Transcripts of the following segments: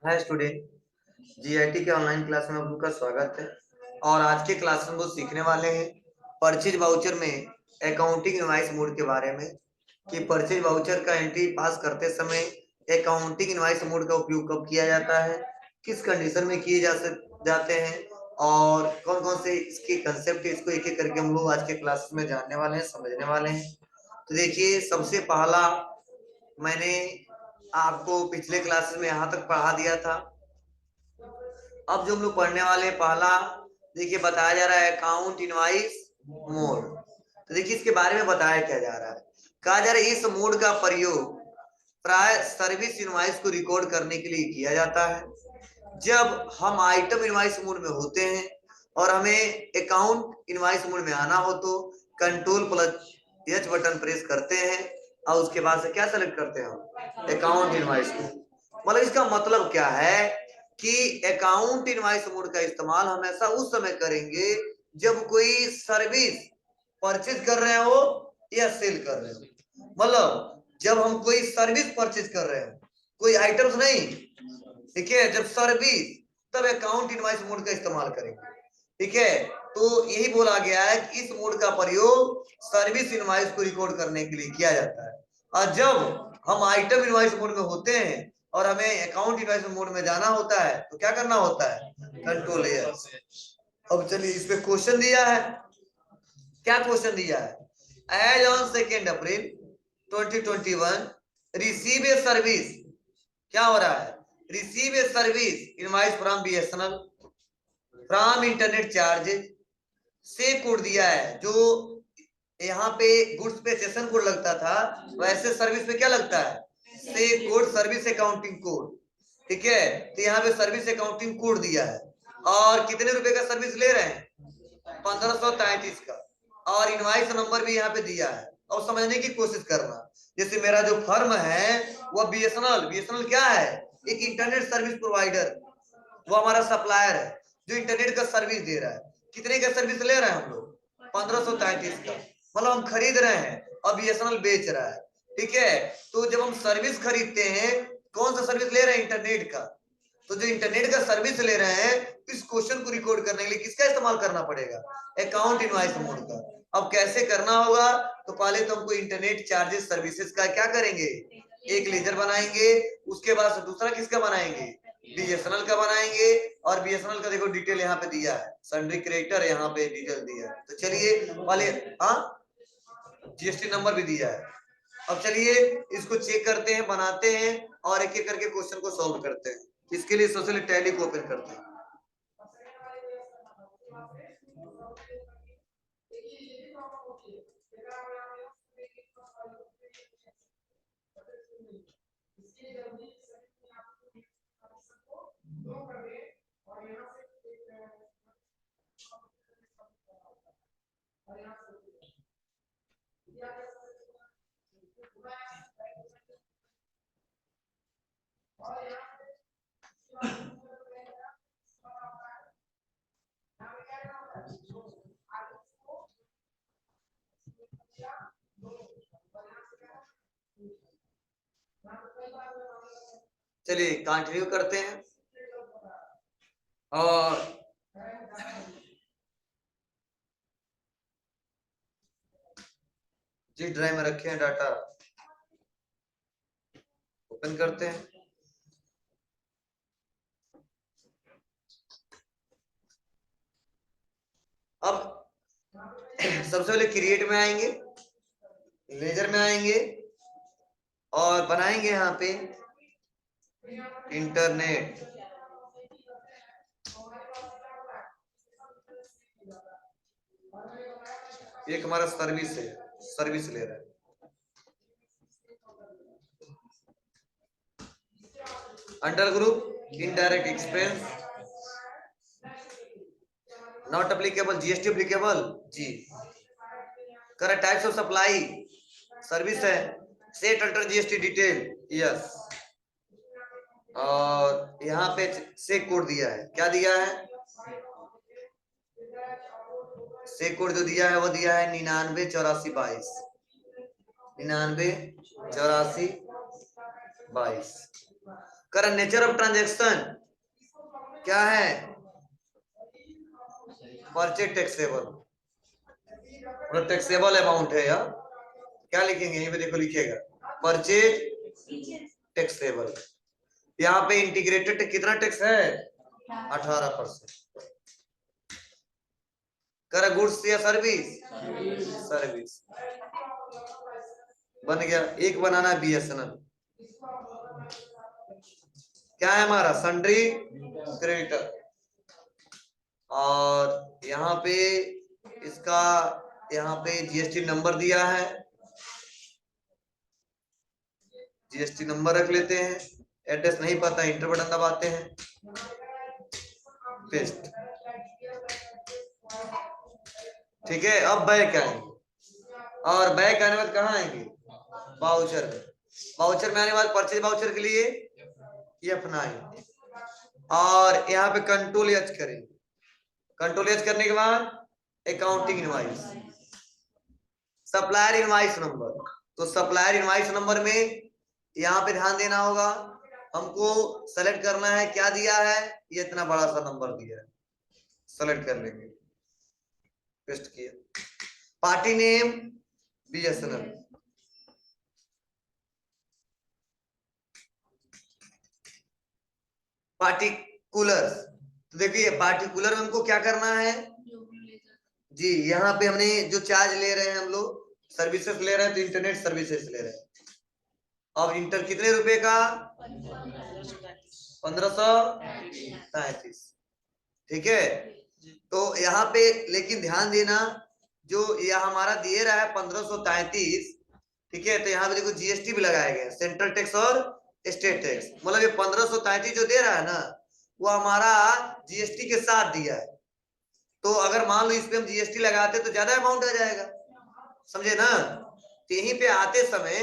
Hi student, GIT के online class में आप लोग का स्वागत है। और आज के क्लास में वो सीखने वाले हैं परचेज वाउचर में अकाउंटिंग इनवॉइस मोड के बारे में कि परचेज वाउचर का एंट्री पास करते समय अकाउंटिंग इनवॉइस मोड का उपयोग कब किया जाता है, किस कंडीशन में किए जाते हैं और कौन कौन से इसके कंसेप्ट है। इसको एक एक करके हम लोग आज के क्लास में जानने वाले हैं, समझने वाले हैं। तो देखिए, सबसे पहला मैंने आपको पिछले क्लासेस में यहाँ तक पढ़ा दिया था। अब जो हम लोग पढ़ने वाले हैं, पहला देखिए बताया जा रहा है अकाउंट इनवॉइस मोड। तो देखिए इसके बारे में बताया क्या जा रहा है। कहा जा रहा है इस मोड का प्रयोग प्राय सर्विस इनवॉइस को रिकॉर्ड करने के लिए किया जाता है। जब हम आइटम इनवॉइस मोड में होते हैं और हमें अकाउंट इनवॉइस मोड में आना हो तो कंट्रोल+H बटन प्रेस करते हैं और उसके बाद से क्या सेलेक्ट करते हैं हम, अकाउंट इनवॉइस मोड। मतलब इसका मतलब क्या है कि अकाउंट इनवॉइस मोड का इस्तेमाल हमेशा उस समय करेंगे जब कोई सर्विस परचेज कर रहे हो या सेल कर रहे हो। मतलब जब हम कोई सर्विस परचेज कर रहे हो, कोई आइटम्स नहीं, ठीक है, जब सर्विस, तब अकाउंट इनवॉइस मोड का इस्तेमाल करेंगे। ठीक है, तो यही बोला गया है कि इस मोड का प्रयोग सर्विस इनवॉइस को रिकॉर्ड करने के लिए किया जाता है। और जब हम आइटम इनवॉइस मोड में होते हैं और हमें अकाउंट इनवॉइस मोड में जाना होता है तो क्या करना होता है, कंट्रोल+H। अब चलिए इस पे क्वेश्चन दिया है। क्या क्वेश्चन दिया है, as on 2 April 2021 receive a service, क्या हो रहा है, receive a service invoice from BSNL from internet charges से कोड दिया है। जो यहाँ पे गुड्स पे सेशन कोड लगता था वैसे सर्विस पे क्या लगता है, से कोड, सर्विस अकाउंटिंग कोड। ठीक है, तो यहाँ पे सर्विस अकाउंटिंग कोड दिया है और कितने रुपए का सर्विस ले रहे हैं, 1533 का। और इनवॉइस नंबर भी यहाँ पे दिया है। और समझने की कोशिश करना, जैसे मेरा जो फर्म है वह BSNL क्या है, एक इंटरनेट सर्विस प्रोवाइडर, वो हमारा सप्लायर है जो इंटरनेट का सर्विस दे रहा है। कितने का सर्विस ले रहे हैं हम लोग, 1533 का। मतलब हम खरीद रहे हैं और BSNL बेच रहा है। ठीक है, तो जब हम सर्विस खरीदते हैं, कौन सा सर्विस ले रहे हैं, इंटरनेट का। तो जो इंटरनेट का सर्विस ले रहे हैं, इस क्वेश्चन को रिकॉर्ड करने के लिए किसका इस्तेमाल करना पड़ेगा, अकाउंट इनवॉइस मोड का। अब कैसे करना होगा, तो पहले तो हमको इंटरनेट चार्जेस सर्विसेज का क्या करेंगे, एक लेजर बनाएंगे। उसके बाद दूसरा किसका बनाएंगे, BSNL का बनाएंगे। और BSNL का देखो डिटेल यहाँ पे दिया है, सन्ड्री क्रेडिटर यहाँ पे डिटेल दिया है। तो चलिए पहले, हाँ, GST नंबर भी दिया है। अब चलिए इसको चेक करते हैं, बनाते हैं और एक एक करके क्वेश्चन को सॉल्व करते हैं। इसके लिए सबसे पहले टैली को ओपन करते हैं। चलिए कंटिन्यू करते हैं। और जिस ड्राइव में रखे हैं डाटा ओपन करते हैं। अब सबसे पहले क्रिएट में आएंगे, लेजर में आएंगे और बनाएंगे यहाँ पे इंटरनेट। एक हमारा सर्विस है, सर्विस ले रहा है। Under group indirect expense not applicable, GST applicable जी। Correct types of supply service है, set under GST detail yes. और यहाँ पे से कोड दिया है, क्या दिया है, से कोड जो दिया है वो दिया है 998422, 998422। करंट नेचर ऑफ ट्रांजेक्शन क्या है? परचेज टैक्सेबल, मतलब टैक्सेबल अमाउंट है यार। क्या लिखेंगे यहीं पे, देखो लिखिएगा परचेज टैक्सेबल। यहाँ पे इंटीग्रेटेड कितना टैक्स है? 18%। कर गुड्स या सर्विस? सर्विस बन गया। एक बनाना है बीएसएनएल। क्या है हमारा? Sundry creditor. और यहाँ पे इसका यहाँ पे जीएसटी नंबर दिया है, जीएसटी नंबर रख लेते हैं। एड्रेस नहीं पता, इंटर बटन दबाते हैं, पेस्ट। ठीक है, अब बैक आएंगे, और बैक आने बाद कहाँ आएंगे? वाउचर में। वाउचर में आने बाद परचेज वाउचर के लिए F9, और यहाँ पे कंट्रोल एच करेंगे। कंट्रोल एच करने के बाद accounting invoice, supplier invoice number. तो सप्लायर इनवाइस नंबर में यहाँ पे ध्यान देना होगा, हमको सेलेक्ट करना है क्या दिया है, ये इतना बड़ा सा नंबर दिया है, सेलेक्ट कर लेंगे, पेस्ट किया। Party name BSNL, particular. तो देखिए पार्टिकुलर में हमको क्या करना है जी, यहाँ पे हमने जो चार्ज ले रहे हैं हम लोग, सर्विसेज ले रहे हैं, तो इंटरनेट सर्विसेज ले रहे हैं। अब इंटर कितने रुपए का? 1533। ठीक है, तो यहाँ पे लेकिन ध्यान देना, जो यह हमारा दिए रहा है 1533, ठीक है, तो यहाँ पे देखो जीएसटी भी लगाया गया, सेंट्रल टैक्स और स्टेट टैक्स। मतलब ये 1533 जो दे रहा है ना, वो हमारा जीएसटी के साथ दिया है। तो अगर मान लो इस पे हम जीएसटी लगाते तो ज्यादा अमाउंट आ जाएगा, समझे ना? तो यहीं पे आते समय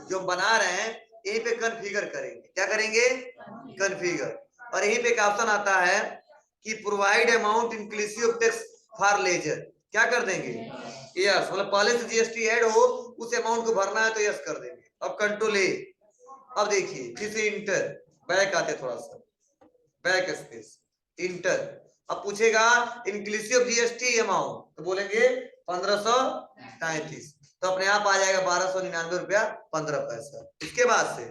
जो बना रहे हैं, यहीं पे कन्फिगर करेंगे। क्या करेंगे? कन्फिगर। और यहीं पे एक ऑप्शन आता है कि provide amount inclusive tax for ledger, क्या कर देंगे? यस, मतलब पहले से जीएसटी ऐड हो, उस अमाउंट को भरना है तो यस कर देंगे। अब कंट्रोल ए। अब देखिए फिर से इंटर, बैक आते थोड़ा सा, बैक स्पेस, इंटर। अब पूछेगा इंक्लूसिव जीएसटी अमाउंट, तो बोलेंगे 1533, तो अपने आप आ जाएगा 1299 रुपया 15 पैसा। इसके बाद से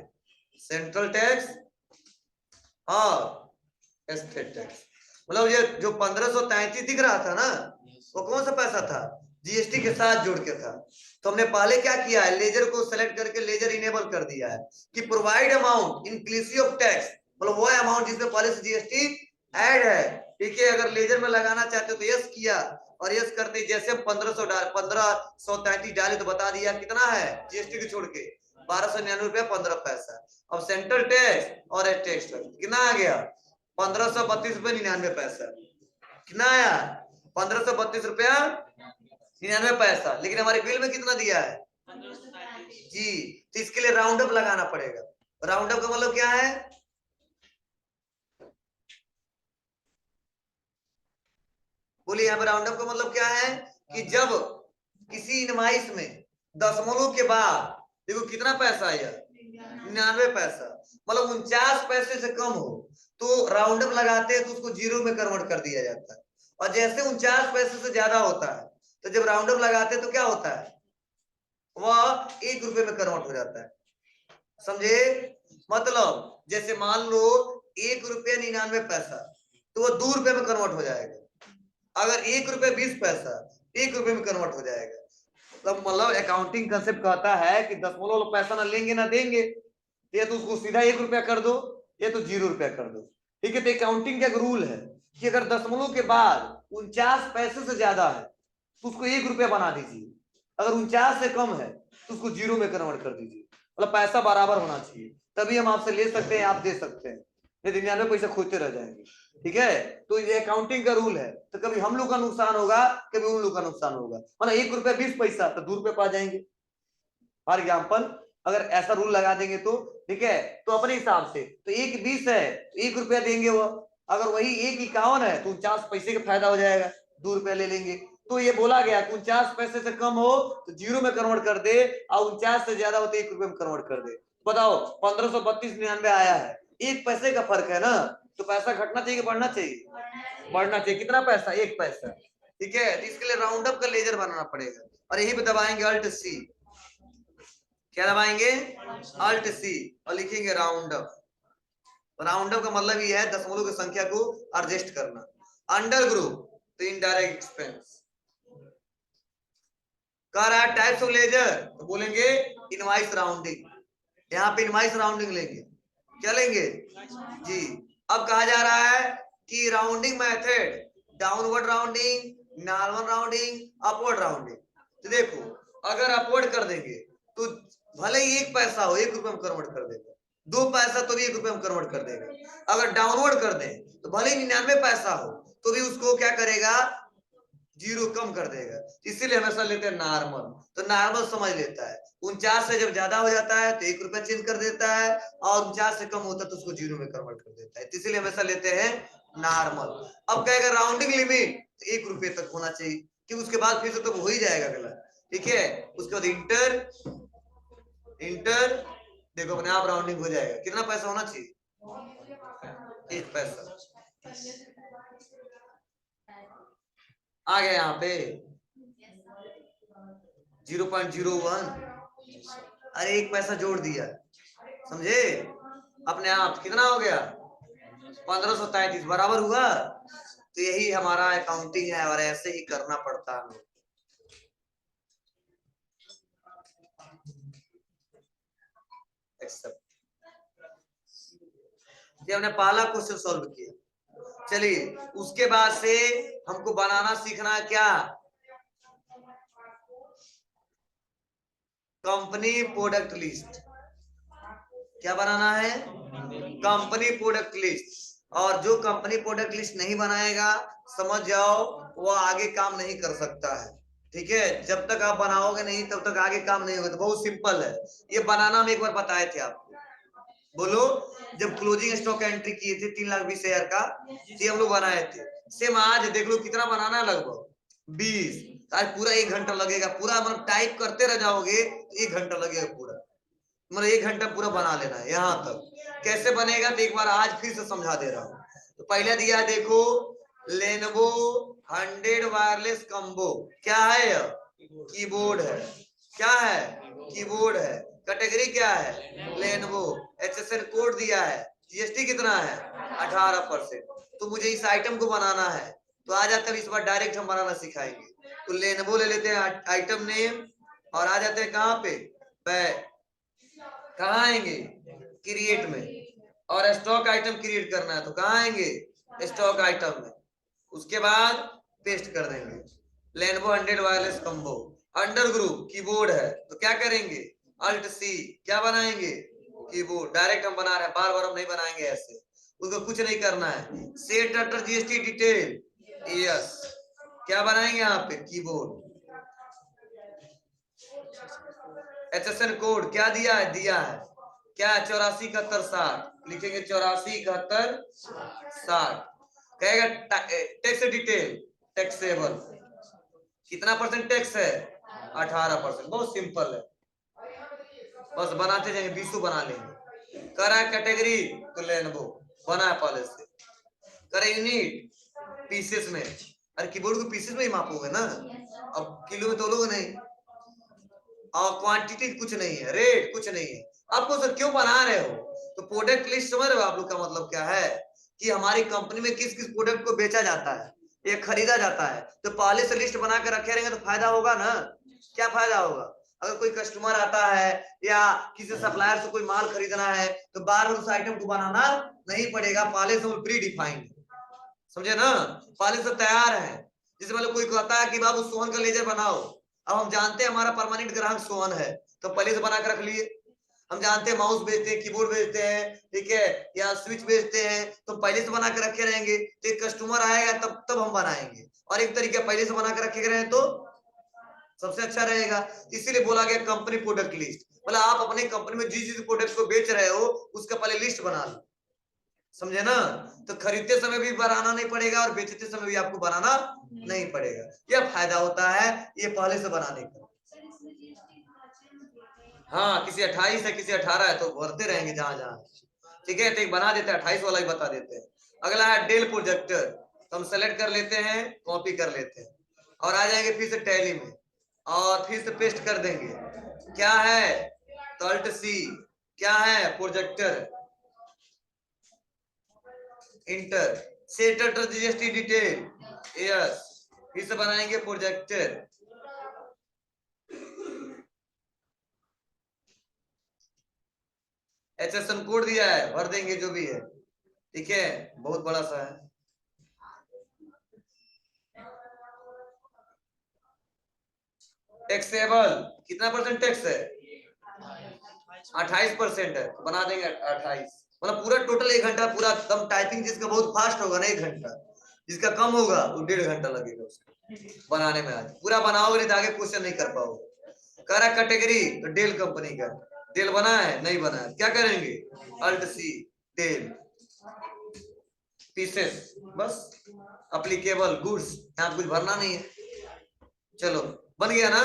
सेंट्रल टैक्स और स्टेट टैक्स, मतलब ये जो 1533 दिख रहा था ना, वो कौन सा पैसा था? जीएसटी के साथ जोड़ के था। तो हमने पहले क्या किया है, लेजर को सेलेक्ट करके लेजर इनेबल कर दिया है कि provide amount inclusive of tax, मतलब वो अमाउंट जिसमें पहले से जीएसटी ऐड है। ठीक है, अगर लेजर में लगाना चाहते हो तो यस किया, और यस करते जैसे 1533 डाले तो बता दिया कितना है जीएसटी को छोड़ के, 1299 रुपया 15 पैसा। अब सेंट्रल टैक्स और टैक्स कितना आ गया? 1532 रुपया 99 पैसा। कितना आया? 1532 रुपया 99 पैसा। लेकिन हमारे बिल में कितना दिया है जी? तो इसके लिए राउंड अप लगाना पड़ेगा। राउंड अप का मतलब क्या है? बोलिए, यहाँ पे राउंड अप का मतलब क्या है कि जब किसी इनवाइस में दशमलव के बाद देखो कितना पैसा आया, 99 पैसा, मतलब 49 पैसे से कम हो तो राउंड अप लगाते हैं तो उसको जीरो में कन्वर्ट कर दिया जाता है। और जैसे 49 पैसे से ज्यादा होता है तो जब राउंड अप लगाते हैं तो क्या होता है, वह 1 रुपए में कन्वर्ट हो जाता है। समझे? मतलब जैसे मान लो 1 रुपया 99 पैसा, तो वह 2 रुपए में कन्वर्ट हो जाएगा। अगर 1 रुपया 20 पैसा, 1 रुपए में कन्वर्ट हो जाएगा। तो मतलब अकाउंटिंग कंसेप्ट कहता है कि दशमलव पैसा ना लेंगे ना देंगे, ये तो उसको सीधा 1 रुपया कर दो, ये तो 0 रुपया कर दो। ठीक है, तो अकाउंटिंग का एक रूल है कि अगर दशमलव के बाद 49 पैसे से ज्यादा है तो उसको 1 रुपया बना दीजिए, अगर 49 से कम है तो उसको 0 में कन्वर्ट कर दीजिए। मतलब पैसा बराबर होना चाहिए, तभी हम आपसे ले सकते हैं, आप दे सकते हैं, नहीं 99 पैसा खोजते रह जाएंगे। ठीक है, तो ये अकाउंटिंग का रूल है। तो कभी हम लोग का नुकसान होगा, कभी उन लोग का नुकसान होगा। मतलब 1 रुपया 20 पैसा तो 2 रुपये पा जाएंगे। फॉर एग्जाम्पल अगर ऐसा रूल लगा देंगे तो, ठीक है, तो अपने हिसाब से तो 1 20 है तो 1 रुपया देंगे वो, अगर वही 1 51 है तो 49 पैसे का फायदा हो जाएगा, 2 रुपया ले लेंगे। तो ये बोला गया 49 पैसे से कम हो तो 0 में कन्वर्ट कर दे, और 49 से ज्यादा हो तो 1 रुपये में कन्वर्ट कर दे। बताओ 1532 99 आया है, 1 पैसे का फर्क है ना, तो पैसा घटना चाहिए कि बढ़ना चाहिए? बढ़ना चाहिए। कितना पैसा? 1 पैसा। ठीक है, तो इसके लिए राउंड अप का लेजर बनाना पड़ेगा और यही पे दबाएंगे अल्ट सी। क्या दबाएंगे? अल्ट सी और लिखेंगे राउंड अप। राउंड अप का मतलब ये है दशमलव की संख्या को एडजस्ट करना। अंडर ग्रुप तो इनडायरेक्ट एक्सपेंस। कह रहा है टाइप्स ऑफ लेजर, तो बोलेंगे इनवाइस राउंडिंग। यहाँ पे इनवाइस राउंडिंग लेंगे। क्या लेंगे जी? अब कहा जा रहा है कि rounding method, downward rounding, normal rounding, upward rounding. तो देखो, अगर अपवर्ड कर देंगे तो भले ही 1 पैसा हो 1 रुपए में कन्वर्ट कर देगा, 2 पैसा तो भी 1 रुपए में कन्वर्ट कर देगा। अगर डाउनवर्ड कर दें तो भले ही 99 पैसा हो तो भी उसको क्या करेगा? 0 कम कर देगा। इसीलिए हमेशा लेते हैं नॉर्मल। तो नॉर्मल समझ लेता है 49 से जब ज्यादा हो जाता है तो 1 रुपया चेंज कर देता है, और 49 से कम होता है तो उसको 0 में कन्वर्ट कर देता है। तो इसीलिए हमेशा लेते हैं नॉर्मल। अब कहेगा राउंडिंग लिमिट तो 1 रुपये तक होना चाहिए, क्योंकि उसके बाद फिर से तो हो ही जाएगा अगला। ठीक है, उसके बाद इंटर इंटर, देखो अपने आप राउंडिंग हो जाएगा। कितना पैसा होना चाहिए? 1 पैसा आ गया यहाँ पे 0.01। अरे 1 पैसा जोड़ दिया, समझे? अपने आप कितना हो गया? 1533 बराबर हुआ। तो यही हमारा अकाउंटिंग है और ऐसे ही करना पड़ता है। ये हमने पहला क्वेश्चन सॉल्व किया। चलिए, उसके बाद से हमको बनाना सीखना है क्या? Company product list. क्या बनाना है? Company product list. और जो कंपनी प्रोडक्ट लिस्ट नहीं बनाएगा, समझ जाओ वो आगे काम नहीं कर सकता है। ठीक है, जब तक आप बनाओगे नहीं तब तक आगे काम नहीं होगा। तो बहुत सिंपल है ये बनाना, हम एक बार बताए थे आपको। बोलो, जब क्लोजिंग स्टॉक एंट्री किए थे 3,20,000 का, ये हम लोग बनाए थे। सेम आज देख लो कितना बनाना है, लगभग 20। आज पूरा 1 घंटा लगेगा। पूरा मतलब टाइप करते रह जाओगे तो 1 घंटा लगेगा पूरा। मतलब 1 घंटा पूरा बना लेना है। यहाँ तक कैसे बनेगा तो एक बार आज फिर से समझा दे रहा हूँ। तो पहले दिया देखो, लेनोवो 100 वायरलेस कम्बो। क्या है यह? कीबोर्ड है। क्या है? कीबोर्ड है। कैटेगरी क्या है? लेनोवो। एचएसएन कोड दिया है। जीएसटी कितना है? 18%। तो मुझे इस आइटम को बनाना है, तो आ जाता है इस बार डायरेक्ट हम बनाना सिखाएंगे। तो लेनोवो ले लेते हैं आइटम नेम और आ जाते हैं कहाँ पे? कहाँ आएंगे? क्रिएट में। और स्टॉक आइटम क्रिएट करना है तो कहाँ आएंगे? स्टॉक आइटम में। उसके बाद पेस्ट कर देंगे Lenovo 100 wireless combo. Under group keyboard है तो क्या करेंगे? Alt C. क्या बनाएंगे? कीबोर्ड। डायरेक्ट हम बना रहे हैं, बार बार हम नहीं बनाएंगे ऐसे। उसको कुछ नहीं करना है। सेट अटर जीएसटी डिटेल। यस। क्या बनाएंगे यहाँ पे? कीबोर्ड। एचएसएन कोड क्या दिया है? दिया है क्या? 847160 लिखेंगे। 847160 कहेगा टैक्स डिटेल टैक्सेबल। कितना परसेंट टैक्स है? 18%। बहुत सिंपल है, बस बनाते जाएंगे। 20 बना लेंगे। कर रहा है कैटेगरी तो लेनोवो बना है पहले से। करे यूनिट पीसेस में। अरे कीबोर्ड को पीसेस में ही मापोगे ना, अब किलो में तोलोगे नहीं। और क्वांटिटी कुछ नहीं है, रेट कुछ नहीं है। आपको सर क्यों बना रहे हो? तो प्रोडक्ट लिस्ट समझ रहे हो आप लोग का मतलब क्या है? कि हमारी कंपनी में किस किस प्रोडक्ट को बेचा जाता है, ये खरीदा जाता है। तो पहले से लिस्ट बना के रखे रहेंगे तो फायदा होगा ना। क्या फायदा होगा? अगर कोई कस्टमर आता है या किसी सप्लायर से कोई माल खरीदना है तो बार बार उस आइटम को बनाना नहीं पड़ेगा, पहले से प्री डिफाइंड। समझे ना? पहले से तैयार है। जैसे मतलब कोई कहता है कि बाबू सोहन का लेजर बनाओ, अब हम जानते हैं हमारा परमानेंट ग्राहक सोहन है तो पहले से बना कर रख लिए। हम जानते हैं माउस बेचते हैं, कीबोर्ड बेचते हैं, ठीक है, या स्विच बेचते हैं, तो पहले से बना कर रखे रहेंगे। तो एक कस्टमर आएगा तब तब हम बनाएंगे। और एक तरीका पहले से बना कर रखे रहे तो सबसे अच्छा रहेगा। इसीलिए बोला गया कंपनी प्रोडक्ट लिस्ट। मतलब आप अपने कंपनी में जिस जिस प्रोडक्ट को बेच रहे हो उसका पहले लिस्ट बना लो। समझे ना? तो खरीदते समय भी बनाना नहीं पड़ेगा और बेचते समय भी आपको बनाना नहीं पड़ेगा। यह फायदा होता है ये पहले से बनाने का। हाँ, किसी 28 है किसी 18 है तो भरते रहेंगे जहां जहां। ठीक है, तो एक बना देते हैं, 28 वाला ही बता देते हैं। अगला है डेल प्रोजेक्टर, तो हम सेलेक्ट कर लेते हैं, कॉपी कर लेते हैं और आ जाएंगे फिर से टैली में और फिर से पेस्ट कर देंगे। क्या है, तो अल्ट सी, क्या है, projector, inter, set GST detail, yes, फिर से बनाएंगे प्रोजेक्टर, एचएसएन कोड दिया है, भर देंगे जो भी है, ठीक है, बहुत बड़ा सा है। टैक्सेबल कितना परसेंट टैक्स है, 28% है, तो बना देंगे 28, मतलब पूरा टोटल 1 घंटा पूरा दम टाइपिंग। जिसका बहुत फास्ट होगा ना 1 घंटा, जिसका कम होगा वो 1.5 घंटा लगेगा उसको बनाने में। आज पूरा बनाओगे नहीं तो आगे क्वेश्चन नहीं कर पाओगे। कह रहा कैटेगरी, तो डेल कंपनी का, डेल बना है, नहीं बना है, क्या करेंगे, अल्ट सी, डेल, पीसेस, बस, अप्लीकेबल गुड्स, यहाँ कुछ भरना नहीं है। चलो बन गया ना,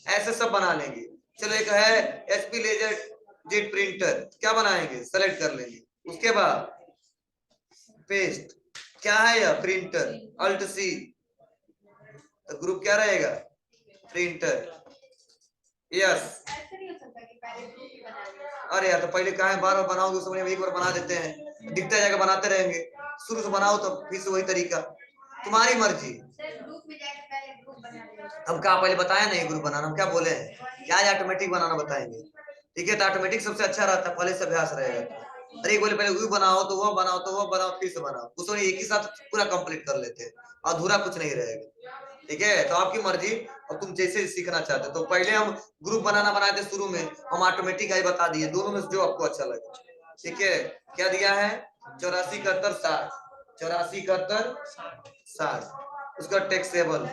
ऐसे सब बना लेंगे। चलो एक है एचपी लेजर जेट प्रिंटर, क्या बनाएंगे, सेलेक्ट कर लेंगे, उसके बाद पेस्ट, क्या है यह, प्रिंटर, अल्ट सी, तो ग्रुप क्या रहेगा, प्रिंटर, यस। अरे यार, तो पहले कहा है बार बार बनाओगे, उस समय एक बार बना देते हैं, दिखता जाएगा, बनाते रहेंगे, शुरू से बनाओ तो फिर से वही तरीका, तुम्हारी मर्जी। हम क्या पहले बताया नहीं ग्रुप बनाना, हम क्या बोले हैं कि आज ऑटोमेटिक बनाना बताएंगे, ठीक है, तो ऑटोमेटिक सबसे अच्छा रहता है, पहले से अभ्यास रहेगा। अरे बोले पहले वो बनाओ तो वो बनाओ तो वो बनाओ फिर से बनाओ, उसमें एक ही साथ पूरा कंप्लीट कर लेते हैं, अधूरा कुछ नहीं रहेगा, ठीक है, तो आपकी मर्जी, और तुम जैसे सीखना चाहते हो। तो पहले हम ग्रुप बनाना बनाए थे शुरू में, हम ऑटोमेटिक आई बता दिए, दोनों में जो आपको अच्छा लगे, ठीक है। क्या दिया है, 84 71 60, 84 71 60, उसका टैक्सेबल,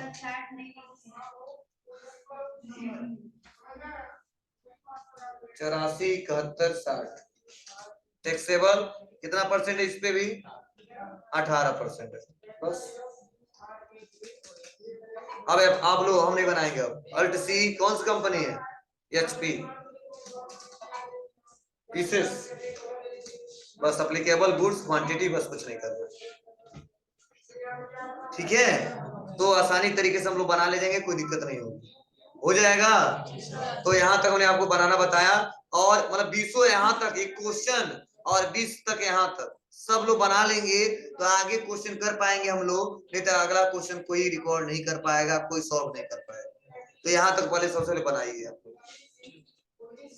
84 71 60, टैक्सेबल कितना परसेंट है इस पे भी, 18% है, बस। अब आप लोग, हम नहीं बनाएंगे, अब अल्ट सी, कौन सी कंपनी है, एचपी, पीसेस, बस, अप्लीकेबल गुड्स, क्वांटिटी, बस कुछ नहीं करना, ठीक है। तो आसानी तरीके से हम लोग बना ले जाएंगे, कोई दिक्कत नहीं होगी, हो जाएगा। तो यहाँ तक हमने आपको बनाना बताया, और मतलब 20 यहाँ तक एक क्वेश्चन, और 20 तक यहाँ तक सब लोग बना लेंगे तो आगे क्वेश्चन कर पाएंगे हम लोग, नहीं तो अगला क्वेश्चन कोई रिकॉर्ड नहीं कर पाएगा, कोई सॉल्व नहीं कर पाएगा। तो यहाँ तक पहले सबसे पहले बनाइए आपको।